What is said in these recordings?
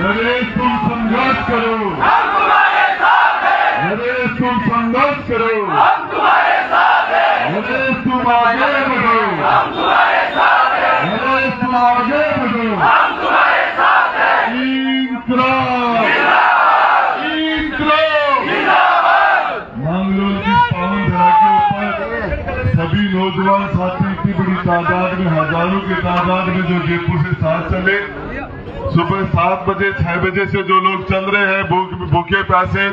नरेश तुम संघर्ष करो, हम तुम्हारे साथ हैं। नरेश तुम संघर्ष करो, हम तुम्हारे साथ हैं। नरेश तुम आगे बढ़ो, हम तुम्हारे साथ हैं। नरेश तुम आगे बढ़ो, हम तुम्हारे साथ हैं। इंकलाब, इंकलाब। मांगरोल की पावन धरा के ऊपर सभी नौजवान साथी इतनी बड़ी तादाद में, हजारों की तादाद में जो जयपुर से साथ चले, सुबह 7 बजे 6 बजे से जो लोग चल रहे हैं भूखे प्यासे,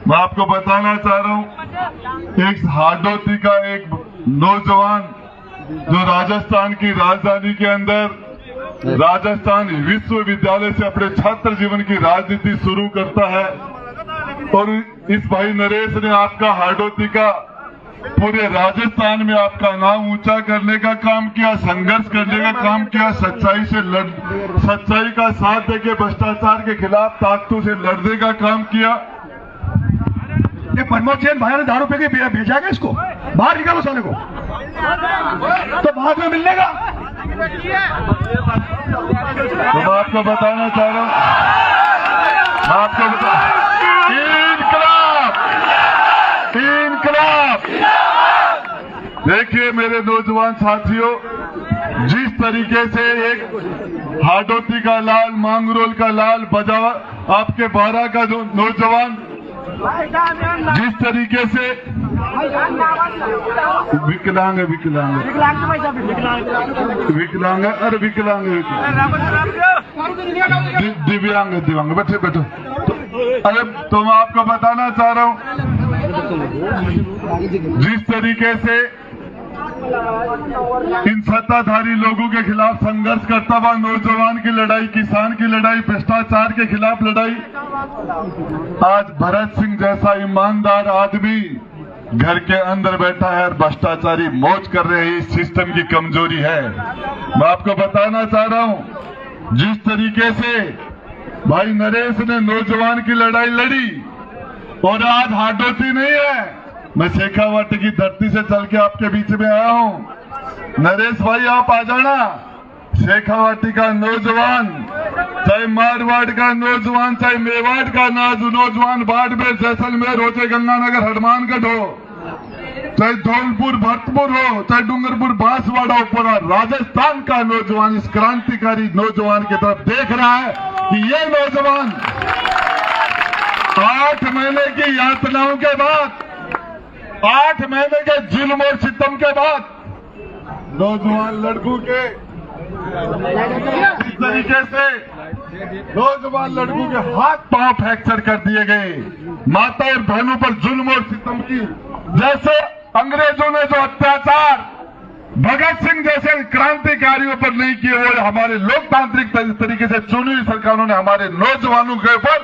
मैं आपको बताना चाह रहा हूँ, एक हाडोती का एक नौजवान जो राजस्थान की राजधानी के अंदर राजस्थान विश्वविद्यालय से अपने छात्र जीवन की राजनीति शुरू करता है, और इस भाई नरेश ने आपका हाडोती का पूरे राजस्थान में आपका नाम ऊंचा करने का काम किया, संघर्ष करने का काम किया, सच्चाई का साथ देके भ्रष्टाचार के खिलाफ ताकतों से लड़ने का काम किया। ये मनमोहन सिंह भाई ने दारू पे के भेजा क्या इसको? बाहर निकालो साले को, तो बाद में मिलने का। तो मैं आपको बताना चाह रहा हूँ, मैं आपको इंकलाब। देखिए मेरे नौजवान साथियों, जिस तरीके से एक हाडोती का लाल, मांगरोल का लाल, बजावा आपके बारा का जो नौजवान जिस तरीके से विकलांग विकलांग विकलांग अरे विकलांग दिव्यांग दिव्यांग बैठे बैठो। अरे तो मैं आपको बताना चाह रहा हूँ, जिस तरीके से इन सत्ताधारी लोगों के खिलाफ संघर्ष करता हुआ नौजवान की लड़ाई, किसान की लड़ाई, भ्रष्टाचार के खिलाफ लड़ाई, आज भरत सिंह जैसा ईमानदार आदमी घर के अंदर बैठा है और भ्रष्टाचारी मौज कर रहे हैं, इस सिस्टम की कमजोरी है। मैं आपको बताना चाह रहा हूं, जिस तरीके से भाई नरेश ने नौजवान की लड़ाई लड़ी, और आज हाडोती नहीं है, मैं शेखावाटी की धरती से चल के आपके बीच में आया हूं। नरेश भाई आप आ जाना। शेखावाटी का नौजवान, चाहे मारवाड़ का नौजवान, चाहे मेवाड़ का नौजवान, बाड़मेर, जैसलमेर हो, चाहे गंगानगर हनुमानगढ़ हो, चाहे धौलपुर भरतपुर हो, चाहे डूंगरपुर बांसवाड़ा हो, पूरा राजस्थान का नौजवान इस क्रांतिकारी नौजवान की तरफ देख रहा है कि ये नौजवान 8 महीने की यातनाओं के बाद, 8 महीने के जुल्म और सितम के बाद नौजवान लड़कों के इस तरीके से नौजवान लड़कों के हाथ पांव फ्रैक्चर कर दिए गए, माता और बहनों पर जुल्म और सितम की, जैसे अंग्रेजों ने जो अत्याचार भगत सिंह जैसे क्रांतिकारियों पर नहीं किए, वो हमारे लोकतांत्रिक तरीके से चुनी हुई सरकारों ने हमारे नौजवानों के ऊपर,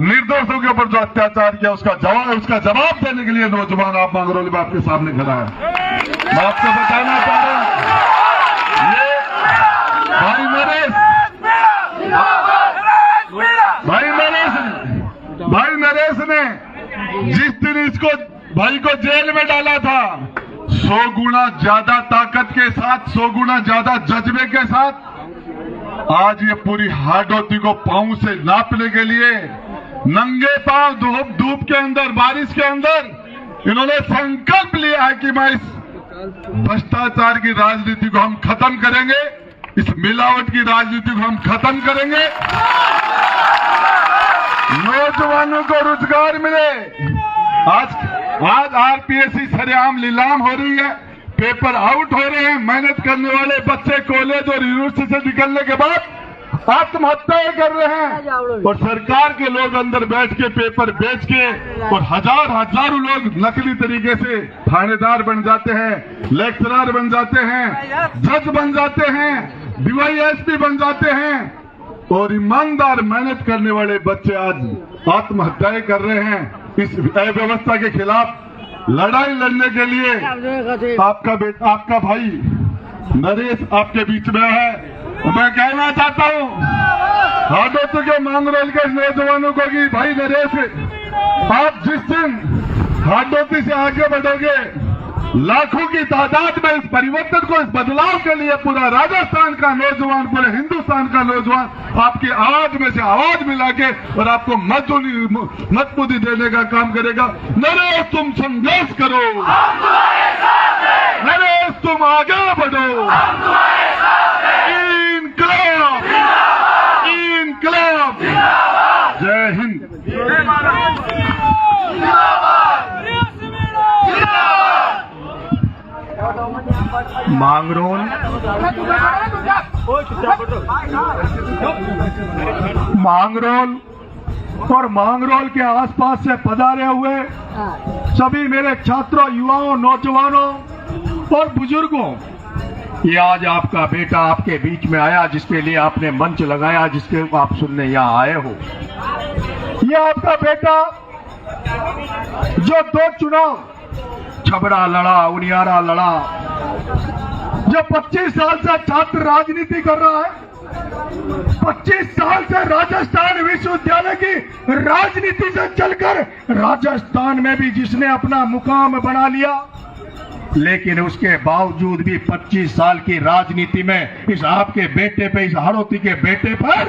निर्दोषों के ऊपर जो अत्याचार किया, उसका जवाब देने के लिए नौजवान आप मांगरोल में आपके सामने खड़ा है। मैं आपको बताना चाह रहा हूं, ये भाई नरेश ने जिस दिन इसको भाई को जेल में डाला था, 100 गुना ज्यादा ताकत के साथ, 100 गुना ज्यादा जज्बे के साथ आज ये पूरी हाडोती को पांव से नापने के लिए नंगे पांव धूप के अंदर, बारिश के अंदर इन्होंने संकल्प लिया है कि मैं इस भ्रष्टाचार की राजनीति को हम खत्म करेंगे, इस मिलावट की राजनीति को हम खत्म करेंगे, नौजवानों को रोजगार मिले। आज आरपीएससी सरेआम नीलाम हो रही है, पेपर आउट हो रहे हैं, मेहनत करने वाले बच्चे कॉलेज और यूनिवर्सिटी से निकलने के बाद आत्महत्याएं कर रहे हैं, और सरकार के लोग अंदर बैठ के पेपर बेच के, और हजारों लोग नकली तरीके से थानेदार बन जाते हैं, लेक्चरर बन जाते हैं, जज बन जाते हैं, डीवाईएसपी बन जाते हैं, और ईमानदार मेहनत करने वाले बच्चे आज आत्महत्याएं कर रहे हैं। इस अव्यवस्था के खिलाफ लड़ाई लड़ने के लिए आपका भाई नरेश आपके बीच में है। मैं कहना चाहता हूं हाडोती के मांगरोल के नौजवानों को कि भाई नरेश, आप जिस दिन हाडोती से आगे बढ़ोगे, लाखों की तादाद में इस परिवर्तन को, इस बदलाव के लिए पूरा राजस्थान का नौजवान, पूरे हिंदुस्तान का नौजवान आपकी आवाज में से आवाज मिला के और आपको मतबुद्धि देने का काम करेगा। नरेश तुम संघर्ष करो, हम तुम्हारे साथ हैं, नरेश तुम आगे बढ़ो। हम तुम्हारे साथ हैं। इनकलाब, इनकलाब, जय हिंद। मांगरोल और मांगरोल के आसपास से पधारे हुए सभी मेरे छात्रों, युवाओं, नौजवानों और बुजुर्गों, ये आज आपका बेटा आपके बीच में आया, जिसके लिए आपने मंच लगाया, जिसके आप सुनने यहाँ आए हो। ये आपका बेटा जो 2 चुनाव छबड़ा लड़ा, उनियारा लड़ा, जो 25 साल से छात्र राजनीति कर रहा है, 25 साल से राजस्थान विश्वविद्यालय की राजनीति से चलकर राजस्थान में भी जिसने अपना मुकाम बना लिया, लेकिन उसके बावजूद भी 25 साल की राजनीति में इस आपके बेटे पे, इस हाड़ोती के बेटे पर